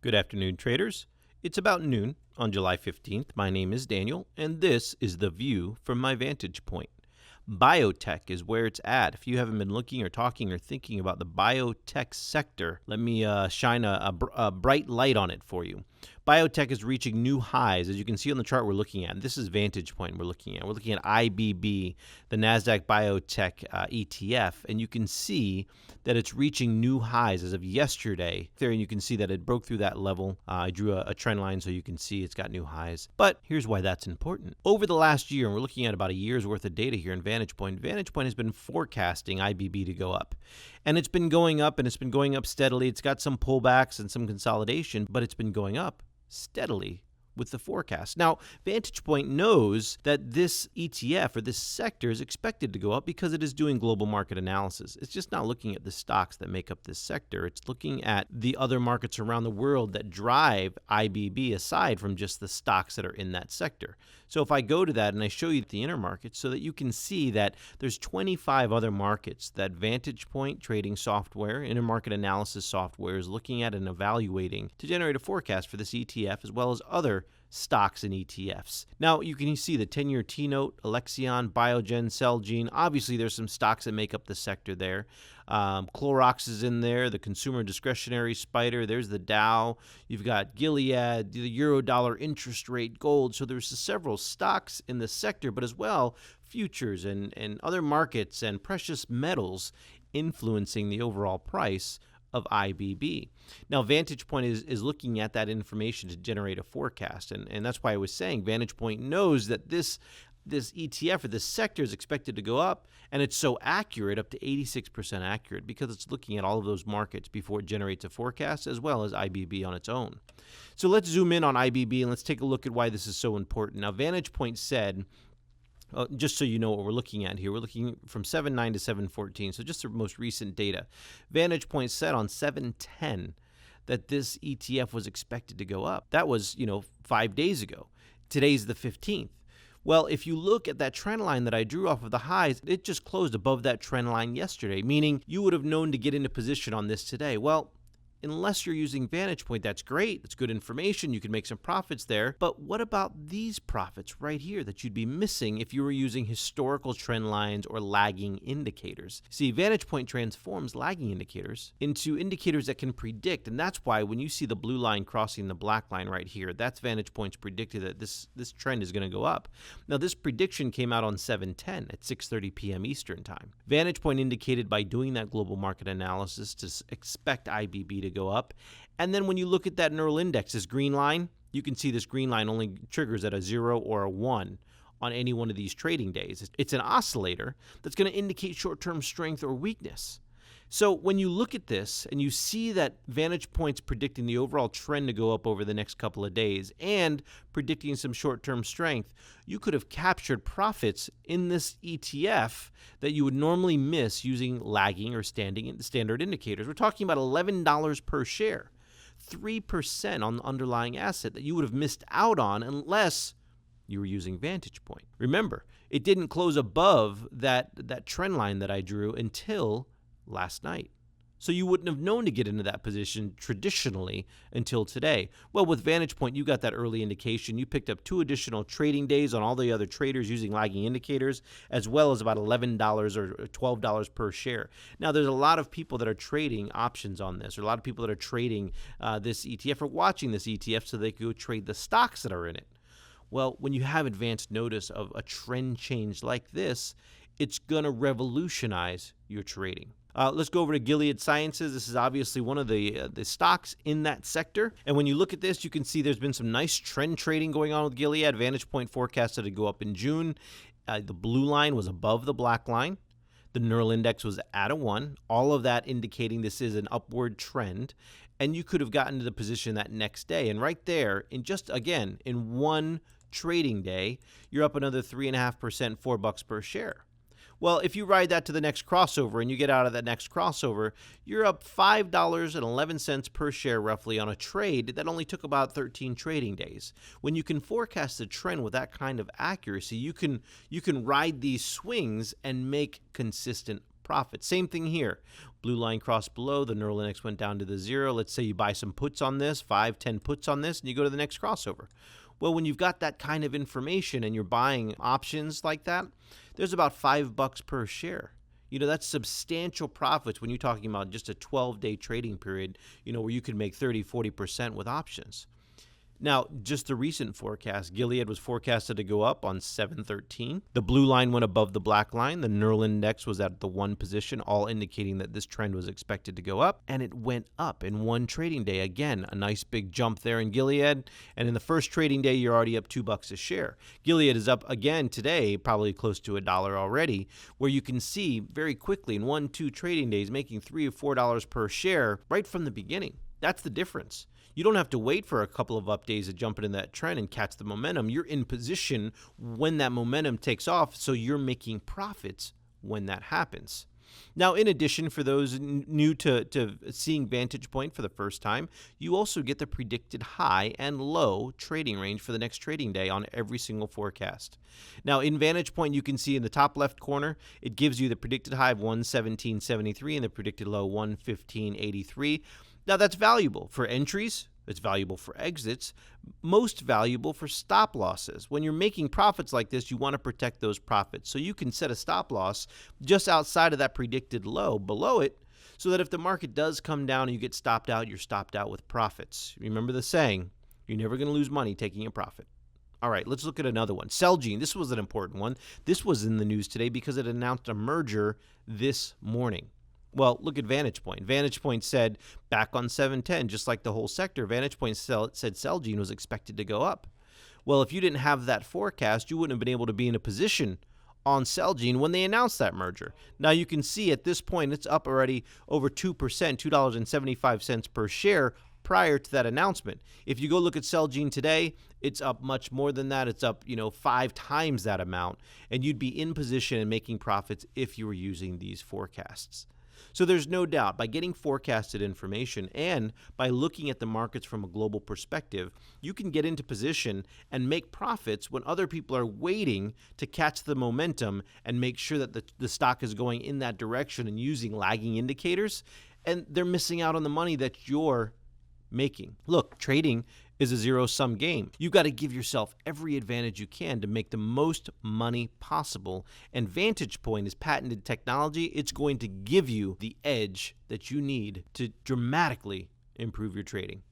Good afternoon, traders. It's about noon on July 15th. My name is Daniel, and this is the view from my vantage point. Biotech is where it's at. If you haven't been looking or talking or thinking about the biotech sector, let me shine a bright light on it for you. Biotech is reaching new highs, as you can see on the chart we're looking at. This is VantagePoint we're looking at. We're looking at IBB, the NASDAQ Biotech ETF, and you can see that it's reaching new highs as of yesterday. There, and you can see that it broke through that level. I drew a trend line so you can see it's got new highs. But here's why that's important. Over the last year, and we're looking at about a year's worth of data here in VantagePoint, VantagePoint has been forecasting IBB to go up. And it's been going up, and it's been going up steadily. It's got some pullbacks and some consolidation, but it's been going up steadily with the forecast. Now, VantagePoint knows that this ETF or this sector is expected to go up because it is doing global market analysis. It's just not looking at the stocks that make up this sector. It's looking at the other markets around the world that drive IBB aside from just the stocks that are in that sector. So if I go to that and I show you the Intermarket so that you can see that there's 25 other markets that VantagePoint trading software, Intermarket analysis software is looking at and evaluating to generate a forecast for this ETF as well as other stocks and ETFs. Now, you can see the 10-year T-note, Alexion, Biogen, Celgene. Obviously, there's some stocks that make up the sector there. Clorox is in there, the consumer discretionary spider. There's the Dow. You've got Gilead, the euro-dollar interest rate, gold. So there's several stocks in the sector, but as well, futures and other markets and precious metals influencing the overall price of IBB. Now, VantagePoint is looking at that information to generate a forecast, and that's why I was saying VantagePoint knows that this ETF or this sector is expected to go up, and it's so accurate, up to 86% accurate, because it's looking at all of those markets before it generates a forecast, as well as IBB on its own. So let's zoom in on IBB, and let's take a look at why this is so important. Now, VantagePoint said, just so you know what we're looking at here, we're looking from 7/9 to 7/14, so just the most recent data. VantagePoint said on 7/10 that this ETF was expected to go up. That was, 5 days ago. Today's the 15th. Well, if you look at that trend line that I drew off of the highs, it just closed above that trend line yesterday, meaning you would have known to get into position on this today. Well, unless you're using VantagePoint, that's great. It's good information. You can make some profits there. But what about these profits right here that you'd be missing if you were using historical trend lines or lagging indicators? See, VantagePoint transforms lagging indicators into indicators that can predict. And that's why when you see the blue line crossing the black line right here, that's VantagePoint's predicted that this trend is going to go up. Now, this prediction came out on 7/10 at 6:30 p.m. Eastern time. VantagePoint indicated by doing that global market analysis to expect IBB to go up. And then when you look at that neural index, this green line, you can see this green line only triggers at a 0 or a 1 on any one of these trading days. It's an oscillator that's going to indicate short-term strength or weakness. So when you look at this and you see that VantagePoint's predicting the overall trend to go up over the next couple of days and predicting some short-term strength, you could have captured profits in this ETF that you would normally miss using lagging or standard indicators. We're talking about $11 per share, 3% on the underlying asset that you would have missed out on unless you were using VantagePoint. Remember, it didn't close above that trend line that I drew until last night. So you wouldn't have known to get into that position traditionally until today. Well, with VantagePoint, you got that early indication. You picked up 2 additional trading days on all the other traders using lagging indicators, as well as about $11 or $12 per share. Now, there's a lot of people that are trading options on this, or a lot of people that are trading this ETF or watching this ETF so they can go trade the stocks that are in it. Well, when you have advanced notice of a trend change like this, it's going to revolutionize your trading. Let's go over to Gilead Sciences. This is obviously one of the stocks in that sector. And when you look at this, you can see there's been some nice trend trading going on with Gilead. VantagePoint forecasted to go up in June. The blue line was above the black line. The neural index was at a 1. All of that indicating this is an upward trend. And you could have gotten to the position that next day. And right there, in one trading day, you're up another 3.5%, $4 per share. Well, if you ride that to the next crossover and you get out of that next crossover, you're up $5.11 per share roughly on a trade that only took about 13 trading days. When you can forecast the trend with that kind of accuracy, you can ride these swings and make consistent profit. Same thing here. Blue line crossed below, the neural index went down to the 0. Let's say you buy some puts on this, 5, 10 puts on this, and you go to the next crossover. Well, when you've got that kind of information and you're buying options like that, there's about $5 per share. That's substantial profits when you're talking about just a 12-day trading period, where you can make 30, 40% with options. Now, just the recent forecast, Gilead was forecasted to go up on 7/13. The blue line went above the black line. The neural index was at the 1 position, all indicating that this trend was expected to go up, and it went up in one trading day. Again, a nice big jump there in Gilead, and in the first trading day, you're already up $2 a share. Gilead is up again today, probably close to $1 already, where you can see very quickly in 1-2 trading days making $3 or $4 per share right from the beginning. That's the difference. You don't have to wait for a couple of up days to jump into that trend and catch the momentum. You're in position when that momentum takes off, so you're making profits when that happens. Now, in addition, for those new to seeing VantagePoint for the first time, you also get the predicted high and low trading range for the next trading day on every single forecast. Now, in VantagePoint, you can see in the top left corner, it gives you the predicted high of 117.73 and the predicted low 115.83. Now, that's valuable for entries. It's valuable for exits, most valuable for stop losses. When you're making profits like this, you want to protect those profits. So you can set a stop loss just outside of that predicted low below it, so that if the market does come down and you get stopped out, you're stopped out with profits. Remember the saying, you're never going to lose money taking a profit. All right, let's look at another one. Celgene, this was an important one. This was in the news today because it announced a merger this morning. Well, look at VantagePoint. VantagePoint said back on 7/10, just like the whole sector, VantagePoint said Celgene was expected to go up. Well, if you didn't have that forecast, you wouldn't have been able to be in a position on Celgene when they announced that merger. Now you can see at this point it's up already over 2%, $2.75 per share prior to that announcement. If you go look at Celgene today, it's up much more than that. It's up, 5 times that amount, and you'd be in position and making profits if you were using these forecasts. So there's no doubt, by getting forecasted information and by looking at the markets from a global perspective, you can get into position and make profits when other people are waiting to catch the momentum and make sure that the stock is going in that direction and using lagging indicators, and they're missing out on the money that you're making. Look, trading is a zero-sum game. You've got to give yourself every advantage you can to make the most money possible. And VantagePoint is patented technology. It's going to give you the edge that you need to dramatically improve your trading.